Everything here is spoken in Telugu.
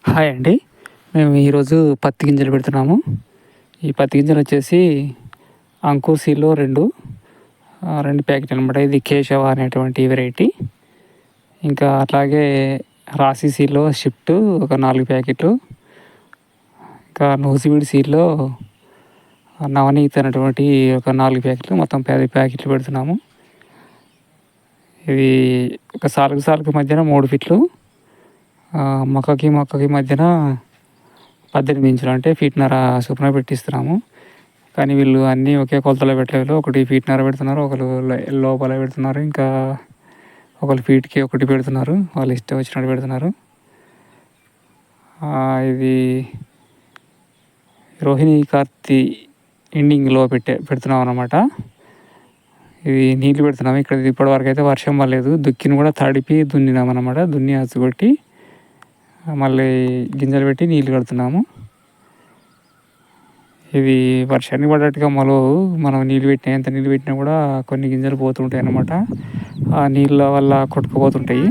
హాయ్ అండి. మేము ఈరోజు పత్తి గింజలు పెడుతున్నాము. ఈ పత్తి గింజలు వచ్చేసి అంకుర్ సీడ్‌లో 2 ప్యాకెట్లు అనమాట. ఇది కేశవ అనేటువంటి వెరైటీ. ఇంకా అట్లాగే రాశి సీడ్‌లో షిఫ్ట్ ఒక 4 ప్యాకెట్లు. ఇంకా నూజివీడు సీడ్‌లో నవనీత్ అనేటువంటి ఒక 4 ప్యాకెట్లు, మొత్తం 10 ప్యాకెట్లు పెడుతున్నాము. ఇది ఒక సాలుకు మధ్యన 3 ఫీట్లు, మొక్కకి మధ్యన 18 ఇంచులు, అంటే ఫీట్‌న్నర చొప్పున పెట్టిస్తున్నాము. కానీ వీళ్ళు అన్నీ ఒకే కొలతలో పెట్టలేదు. ఒకటి ఫీట్‌న్నర పెడుతున్నారు, ఒకరు లోపల పెడుతున్నారు, ఇంకా ఒకరు ఫీట్‌కి ఒకటి పెడుతున్నారు. వాళ్ళు ఇష్టం వచ్చినట్టు పెడుతున్నారు. ఇది రోహిణి కార్తీ ఎండింగ్లో పెడుతున్నాం అన్నమాట. ఇది నీళ్ళు పెడుతున్నాము. ఇక్కడ ఇప్పటివరకు అయితే వర్షం పడలేదు. దుక్కిని కూడా తడిపి దున్నినాం అన్నమాట. దున్ని అచ్చుకొట్టి మళ్ళీ గింజలు పెట్టి నీళ్ళు కడుతున్నాము. ఇవి వర్షానికి పడ్డట్టుగా మొలవు. మనం ఎంత నీళ్ళు పెట్టినా కూడా కొన్ని గింజలు పోతుంటాయి అన్నమాట. ఆ నీళ్ళ వల్ల కొట్టుకుపోతుంటాయి.